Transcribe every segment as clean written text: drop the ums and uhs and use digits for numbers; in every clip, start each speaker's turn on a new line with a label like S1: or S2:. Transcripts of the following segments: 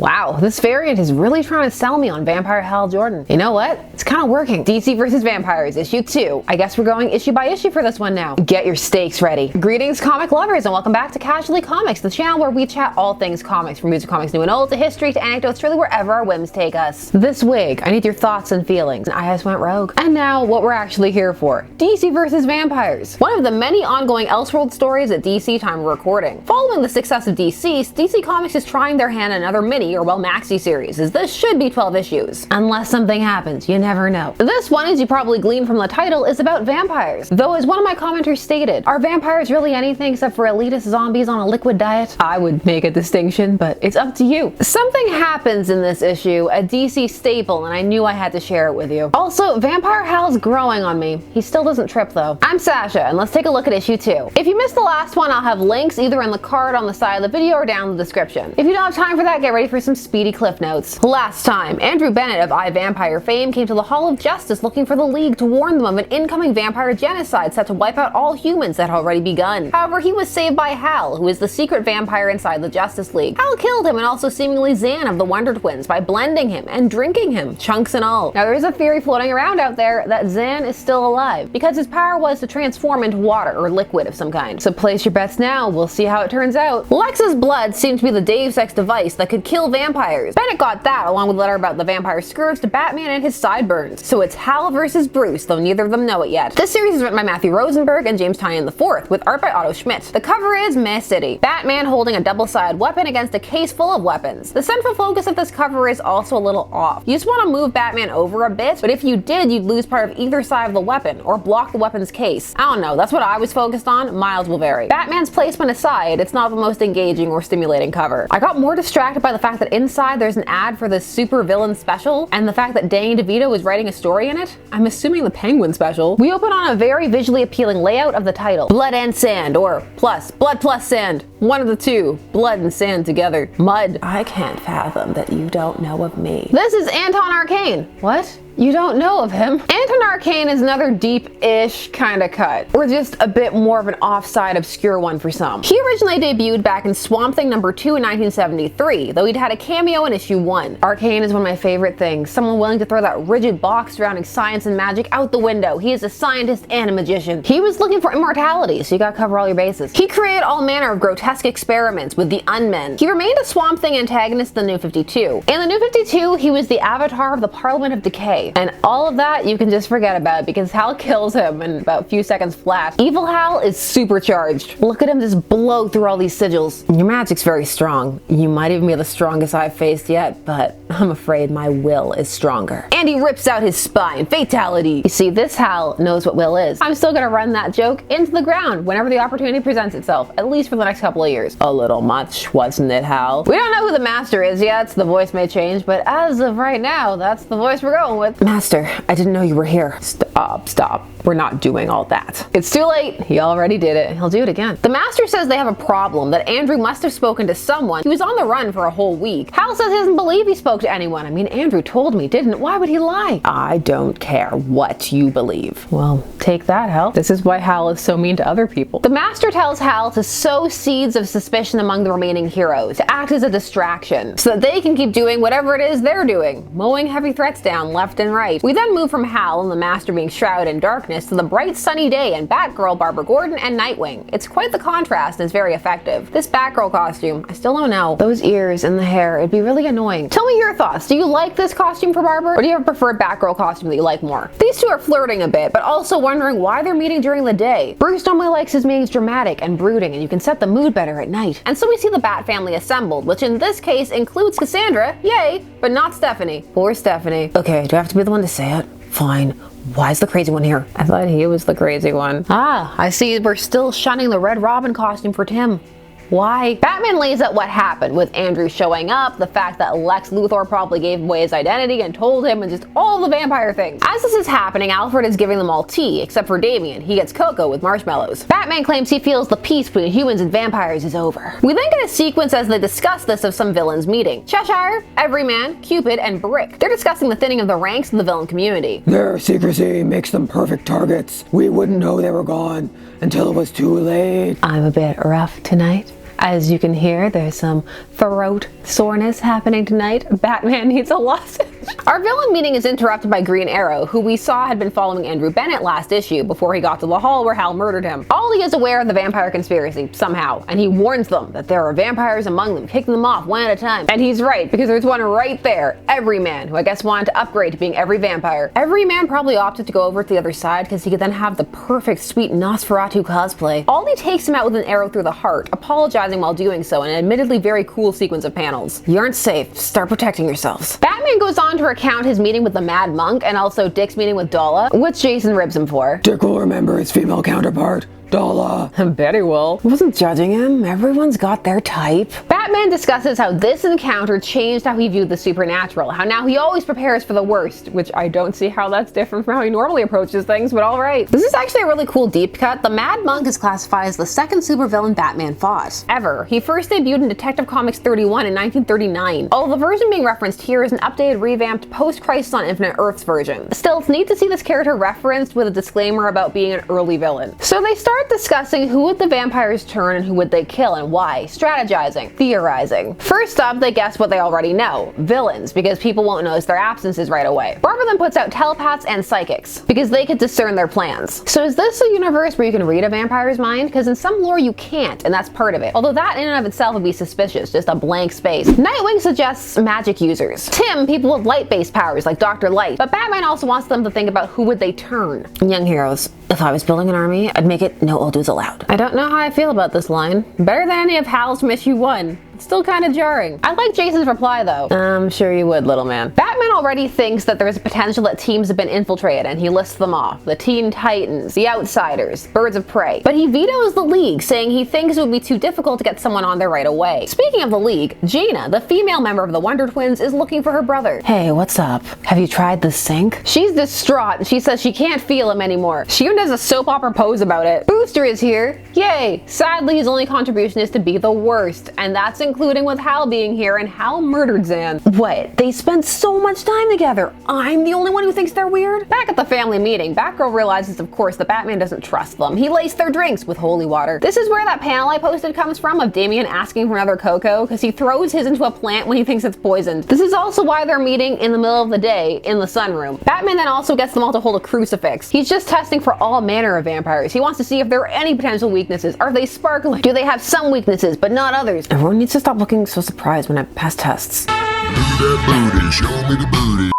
S1: Wow, this variant is really trying to sell me on Vampire Hal Jordan. You know what? It's kind of working. DC vs. Vampires, issue 2. I guess we're going issue by issue for this one now. Get your stakes ready. Greetings, comic lovers, and welcome back to Casually Comics, the channel where we chat all things comics, from music comics new and old to history to anecdotes, really wherever our whims take us. This week, I need your thoughts and feelings. I just went rogue. And now, what we're actually here for. DC vs. Vampires. One of the many ongoing Elseworlds stories at DC time of recording. Following the success of DC Comics is trying their hand at another mini, or well, maxi series, as this should be 12 issues. Unless something happens, you never know. This one, as you probably gleaned from the title, is about vampires. Though, as one of my commenters stated, are vampires really anything except for elitist zombies on a liquid diet? I would make a distinction, but it's up to you. Something happens in this issue, a DC staple, and I knew I had to share it with you. Also, Vampire Hal's growing on me. He still doesn't trip though. I'm Sasha, and let's take a look at issue 2. If you missed the last one, I'll have links either in the card on the side of the video or down in the description. If you don't have time for that, get ready for some speedy cliff notes. Last time, Andrew Bennett of iVampire fame came to the Hall of Justice looking for the League to warn them of an incoming vampire genocide set to wipe out all humans that had already begun. However, he was saved by Hal, who is the secret vampire inside the Justice League. Hal killed him and also seemingly Zan of the Wonder Twins by blending him and drinking him, chunks and all. Now, there is a theory floating around out there that Zan is still alive because his power was to transform into water or liquid of some kind. So place your bets now, we'll see how it turns out. Lex's blood seemed to be the Deus Ex device that could kill vampires. Bennett got that along with a letter about the vampire scourge to Batman and his sideburns. So it's Hal versus Bruce, though neither of them know it yet. This series is written by Matthew Rosenberg and James Tynion IV, with art by Otto Schmidt. The cover is Meh City, Batman holding a double-sided weapon against a case full of weapons. The central focus of this cover is also a little off. You just want to move Batman over a bit, but if you did, you'd lose part of either side of the weapon, or block the weapon's case. I don't know, that's what I was focused on. Miles will vary. Batman's placement aside, it's not the most engaging or stimulating cover. I got more distracted by the fact that inside there's an ad for this super villain special, and the fact that Danny DeVito is writing a story in it. I'm assuming the Penguin special. We open on a very visually appealing layout of the title. Blood and sand, or plus, blood plus sand. One of the two. Blood and sand together. Mud. I can't fathom that you don't know of me. This is Anton Arcane. What? You don't know of him? Anton Arcane is another deep-ish kind of cut, or just a bit more of an offside, obscure one for some. He originally debuted back in Swamp Thing #2 in 1973, though he'd had a cameo in issue 1. Arcane is one of my favorite things, someone willing to throw that rigid box surrounding science and magic out the window. He is a scientist and a magician. He was looking for immortality, so you gotta cover all your bases. He created all manner of grotesque experiments with the Unmen. He remained a Swamp Thing antagonist in the New 52. In the New 52, he was the avatar of the Parliament of Decay. And all of that you can just forget about because Hal kills him in about a few seconds flat. Evil Hal is supercharged. Look at him just blow through all these sigils. Your magic's very strong. You might even be the strongest I've faced yet, but I'm afraid my will is stronger. And he rips out his spine. Fatality. You see, this Hal knows what will is. I'm still gonna run that joke into the ground whenever the opportunity presents itself, at least for the next couple of years. A little much, wasn't it, Hal? We don't know who the Master is yet, so the voice may change, but as of right now, that's the voice we're going with. Master, I didn't know you were here. Stop. We're not doing all that. It's too late. He already did it. He'll do it again. The Master says they have a problem, that Andrew must have spoken to someone. He was on the run for a whole week. Hal says he doesn't believe he spoke to anyone. I mean, Andrew told me, didn't? Why would he lie? I don't care what you believe. Well, take that, Hal. This is why Hal is so mean to other people. The Master tells Hal to sow seeds of suspicion among the remaining heroes, to act as a distraction, so that they can keep doing whatever it is they're doing, mowing heavy threats down left and right. We then move from Hal and the Master being shrouded in darkness to the bright sunny day and Batgirl, Barbara Gordon, and Nightwing. It's quite the contrast and it's very effective. This Batgirl costume, I still don't know. Those ears and the hair, it'd be really annoying. Tell me your thoughts. Do you like this costume for Barbara? Or do you have a preferred Batgirl costume that you like more? These two are flirting a bit, but also wondering why they're meeting during the day. Bruce normally likes his meetings dramatic and brooding, and you can set the mood better at night. And so we see the Batfamily assembled, which in this case includes Cassandra, yay, but not Stephanie. Poor Stephanie. Okay, do I have to be the one to say it? Fine. Why is the crazy one here? I thought he was the crazy one. Ah, I see we're still shunning the Red Robin costume for Tim. Why? Batman lays out what happened with Andrew showing up, the fact that Lex Luthor probably gave away his identity and told him, and just all the vampire things. As this is happening, Alfred is giving them all tea, except for Damian. He gets cocoa with marshmallows. Batman claims he feels the peace between humans and vampires is over. We then get a sequence as they discuss this of some villains meeting. Cheshire, Everyman, Cupid, and Brick. They're discussing the thinning of the ranks in the villain community.
S2: Their secrecy makes them perfect targets. We wouldn't know they were gone until it was too late.
S1: I'm a bit rough tonight. As you can hear, there's some throat soreness happening tonight. Batman needs a lozenge. Our villain meeting is interrupted by Green Arrow, who we saw had been following Andrew Bennett last issue before he got to the hall where Hal murdered him. Ollie is aware of the vampire conspiracy, somehow, and he warns them that there are vampires among them, kicking them off one at a time. And he's right, because there's one right there, Everyman, who I guess wanted to upgrade to being every vampire. Everyman probably opted to go over to the other side because he could then have the perfect sweet Nosferatu cosplay. Ollie takes him out with an arrow through the heart, apologizing while doing so in an admittedly very cool sequence of panels. You aren't safe, start protecting yourselves. Batman goes on to recount his meeting with the Mad Monk and also Dick's meeting with Dala, which Jason ribs him for.
S2: Dick will remember his female counterpart, Dala.
S1: I bet he will. I wasn't judging him. Everyone's got their type. Batman discusses how this encounter changed how he viewed the supernatural, how now he always prepares for the worst, which I don't see how that's different from how he normally approaches things, but alright. This is actually a really cool deep cut. The Mad Monk is classified as the second supervillain Batman fought ever. He first debuted in Detective Comics 31 in 1939. Although the version being referenced here is an updated, revamped, post-Crisis on Infinite Earths version. Still, it's neat to see this character referenced with a disclaimer about being an early villain. So they start discussing who would the vampires turn and who would they kill and why, strategizing, theorizing. First up, they guess what they already know, villains, because people won't notice their absences right away. Barbara then puts out telepaths and psychics, because they could discern their plans. So is this a universe where you can read a vampire's mind? Because in some lore you can't, and that's part of it. Although that in and of itself would be suspicious, just a blank space. Nightwing suggests magic users. Tim, people with light-based powers like Dr. Light, but Batman also wants them to think about who would they turn. Young heroes. If I was building an army, I'd make it no old dudes allowed. I don't know how I feel about this line. Better than any of Hal's from issue 1. It's still kind of jarring. I like Jason's reply though. I'm sure you would, little man. Batman already thinks that there's a potential that teams have been infiltrated, and he lists them off. The Teen Titans, the Outsiders, Birds of Prey. But he vetoes the League, saying he thinks it would be too difficult to get someone on there right away. Speaking of the League, Gina, the female member of the Wonder Twins, is looking for her brother. Hey, what's up? Have you tried the sink? She's distraught, and she says she can't feel him anymore. She even does a soap opera pose about it. Booster is here. Yay! Sadly, his only contribution is to be the worst, and that's including with Hal being here, and Hal murdered Zan. What? They spent so much time together. I'm the only one who thinks they're weird? Back at the family meeting, Batgirl realizes, of course, that Batman doesn't trust them. He laced their drinks with holy water. This is where that panel I posted comes from of Damian asking for another cocoa, because he throws his into a plant when he thinks it's poisoned. This is also why they're meeting in the middle of the day in the sunroom. Batman then also gets them all to hold a crucifix. He's just testing for all manner of vampires. He wants to see if there are any potential weaknesses. Are they sparkling? Do they have some weaknesses, but not others? Everyone needs to stop looking so surprised when I pass tests.
S3: Show me the booty.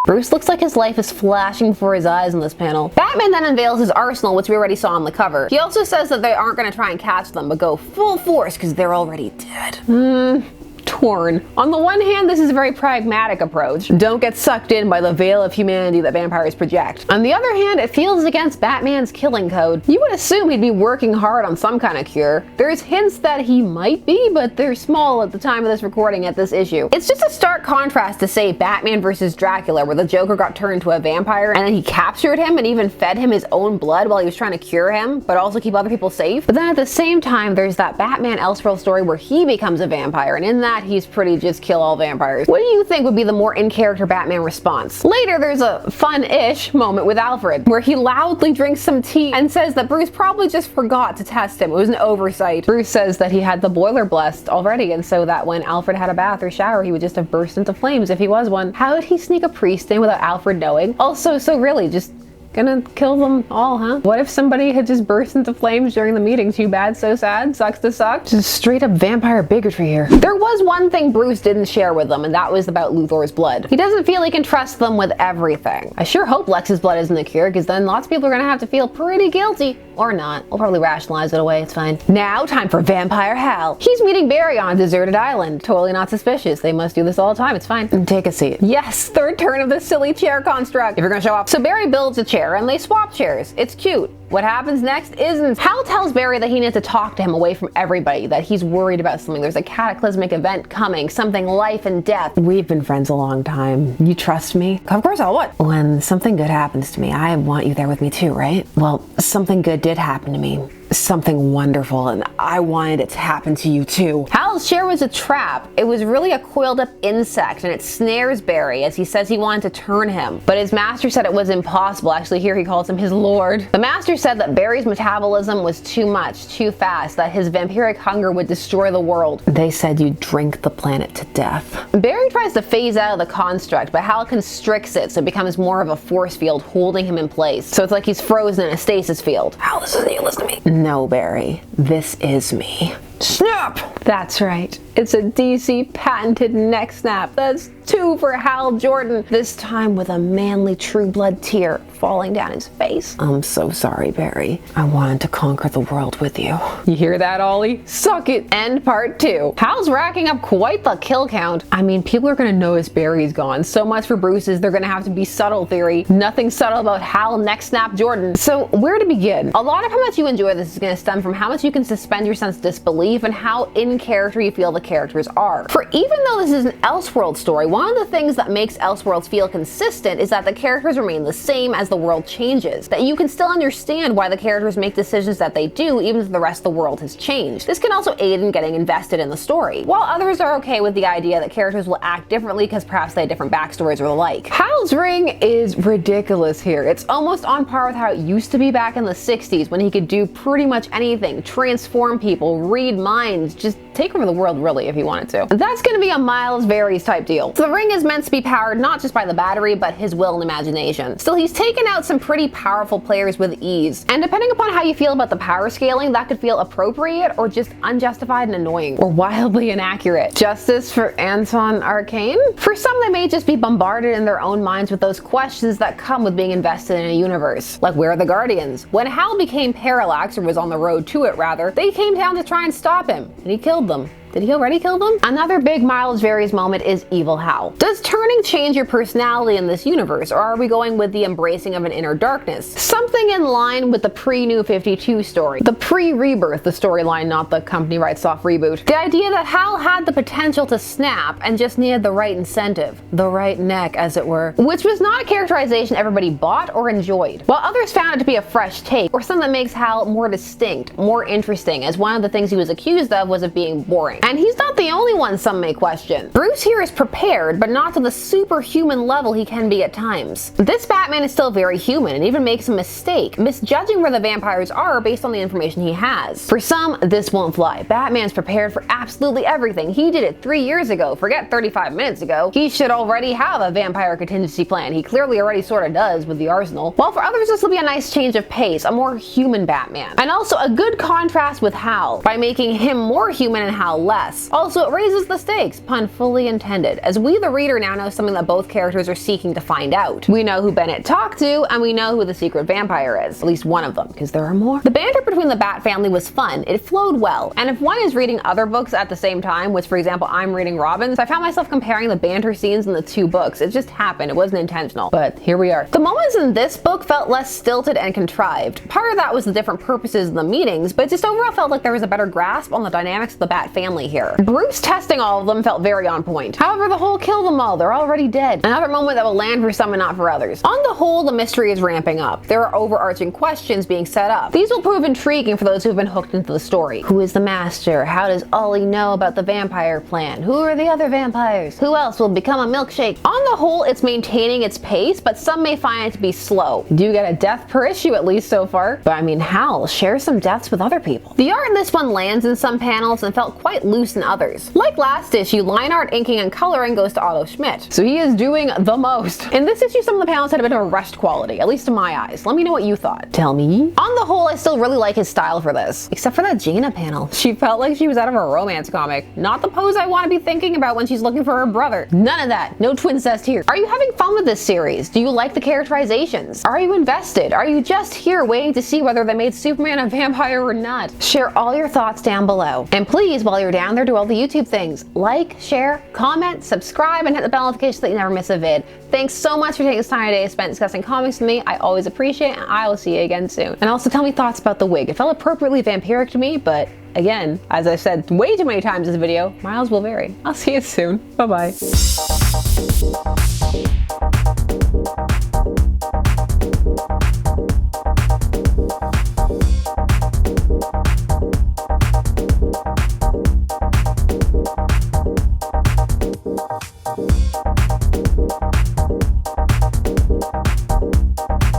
S1: Bruce looks like his life is flashing before his eyes in this panel. Batman then unveils his arsenal, which we already saw on the cover. He also says that they aren't going to try and catch them, but go full force because they're already dead. Torn. On the one hand, this is a very pragmatic approach. Don't get sucked in by the veil of humanity that vampires project. On the other hand, it feels against Batman's killing code. You would assume he'd be working hard on some kind of cure. There's hints that he might be, but they're small at the time of this recording at this issue. It's just a stark contrast to say Batman versus Dracula, where the Joker got turned into a vampire and then he captured him and even fed him his own blood while he was trying to cure him, but also keep other people safe. But then at the same time, there's that Batman Elseworlds story where he becomes a vampire, and in that he's pretty just kill all vampires. What do you think would be the more in-character Batman response? Later, there's a fun-ish moment with Alfred, where he loudly drinks some tea and says that Bruce probably just forgot to test him. It was an oversight. Bruce says that he had the boiler blessed already, and so that when Alfred had a bath or shower, he would just have burst into flames if he was one. How did he sneak a priest in without Alfred knowing? Also, so really, just gonna kill them all, huh? What if somebody had just burst into flames during the meeting? Too bad, so sad, sucks to suck. Just straight up vampire bigotry here. There was one thing Bruce didn't share with them, and that was about Luthor's blood. He doesn't feel he can trust them with everything. I sure hope Lex's blood isn't the cure, because then lots of people are gonna have to feel pretty guilty. Or not. I'll probably rationalize it away, it's fine. Now, time for Vampire Hal. He's meeting Barry on a deserted island. Totally not suspicious. They must do this all the time, it's fine. And take a seat. Yes, third turn of this silly chair construct. If you're gonna show off. So Barry builds a chair and they swap chairs. It's cute. What happens next isn't. Hal tells Barry that he needs to talk to him away from everybody, that he's worried about something. There's a cataclysmic event coming, something life and death. We've been friends a long time. You trust me? Of course I'll. What? When something good happens to me, I want you there with me too, right? Well, something good did happen to me. something wonderful, and I wanted it to happen to you too. Hal's share was a trap. It was really a coiled up insect, and it snares Barry as he says he wanted to turn him. But his master said it was impossible. Actually, here he calls him his lord. The master said that Barry's metabolism was too much, too fast, that his vampiric hunger would destroy the world. They said you'd drink the planet to death. Barry tries to phase out of the construct, but Hal constricts it so it becomes more of a force field holding him in place. So it's like he's frozen in a stasis field. Hal, this isn't you, listen to me. No, Barry, this is me. Snap! That's right. It's a DC patented neck snap. That's 2 for Hal Jordan, this time with a manly true blood tear falling down his face. I'm so sorry, Barry. I wanted to conquer the world with you. You hear that, Ollie? Suck it. End part 2. Hal's racking up quite the kill count. I mean, people are gonna notice Barry's gone. So much for Bruce's they're gonna have to be subtle theory. Nothing subtle about Hal neck snap Jordan. So where to begin? A lot of how much you enjoy this is gonna stem from how much you can suspend your sense of disbelief and how in character you feel the characters are. For even though this is an Elseworlds story, one of the things that makes Elseworlds feel consistent is that the characters remain the same as the world changes. That you can still understand why the characters make decisions that they do even if the rest of the world has changed. This can also aid in getting invested in the story. While others are okay with the idea that characters will act differently because perhaps they had different backstories or the like. Hal's ring is ridiculous here. It's almost on par with how it used to be back in the 60s when he could do pretty much anything, transform people, read minds, just take over the world really if he wanted to. That's gonna be a Miles Varies type deal. So the ring is meant to be powered not just by the battery, but his will and imagination. Still, he's taken out some pretty powerful players with ease. And depending upon how you feel about the power scaling, that could feel appropriate or just unjustified and annoying, or wildly inaccurate. Justice for Anton Arcane? For some, they may just be bombarded in their own minds with those questions that come with being invested in a universe. Like, where are the Guardians? When Hal became Parallax, or was on the road to it rather, they came down to try and stop him, and he killed them. Did he already kill them? Another big Miles Varies moment is Evil Hal. Does turning change your personality in this universe, or are we going with the embracing of an inner darkness? Something in line with the pre-New 52 story. The pre-Rebirth, the storyline, not the company writes off reboot. The idea that Hal had the potential to snap and just needed the right incentive. The right neck, as it were. Which was not a characterization everybody bought or enjoyed. While others found it to be a fresh take, or something that makes Hal more distinct, more interesting, as one of the things he was accused of was of being boring. And he's not the only one some may question. Bruce here is prepared, but not to the superhuman level he can be at times. This Batman is still very human and even makes a mistake, misjudging where the vampires are based on the information he has. For some, this won't fly. Batman's prepared for absolutely everything. He did it 3 years ago, forget 35 minutes ago. He should already have a vampire contingency plan. He clearly already sort of does with the arsenal. While for others this will be a nice change of pace, a more human Batman. And also a good contrast with Hal, by making him more human and Hal less. Also, it raises the stakes, pun fully intended, as we the reader now know something that both characters are seeking to find out. We know who Bennett talked to, and we know who the secret vampire is. At least one of them, because there are more. The banter between the Bat family was fun, it flowed well, and if one is reading other books at the same time, which for example I'm reading Robin's, I found myself comparing the banter scenes in the two books. It just happened, it wasn't intentional, but here we are. The moments in this book felt less stilted and contrived. Part of that was the different purposes of the meetings, but it just overall felt like there was a better grasp on the dynamics of the Bat family here. Bruce testing all of them felt very on point. However, the whole kill them all, they're already dead. Another moment that will land for some and not for others. On the whole, the mystery is ramping up. There are overarching questions being set up. These will prove intriguing for those who have been hooked into the story. Who is the master? How does Ollie know about the vampire plan? Who are the other vampires? Who else will become a milkshake? On the whole, it's maintaining its pace, but some may find it to be slow. You do get a death per issue at least so far. But I mean, Hal shares some deaths with other people. The art in this one lands in some panels and felt quite loose in others. Like last issue, line art, inking, and coloring goes to Otto Schmidt. So he is doing the most. In this issue, some of the panels had a bit of a rushed quality, at least in my eyes. Let me know what you thought. Tell me. On the whole, I still really like his style for this. Except for that Jaina panel. She felt like she was out of a romance comic. Not the pose I want to be thinking about when she's looking for her brother. None of that. No twincest here. Are you having fun with this series? Do you like the characterizations? Are you invested? Are you just here waiting to see whether they made Superman a vampire or not? Share all your thoughts down below. And please, while you're down there, do all the YouTube things. Like, share, comment, subscribe, and hit the bell notification so that you never miss a vid. Thanks so much for taking this time today spent discussing comics with me. I always appreciate it, and I will see you again soon. And also tell me thoughts about the wig. It felt appropriately vampiric to me, but again, as I've said way too many times in this video, miles will vary. I'll see you soon. Bye-bye.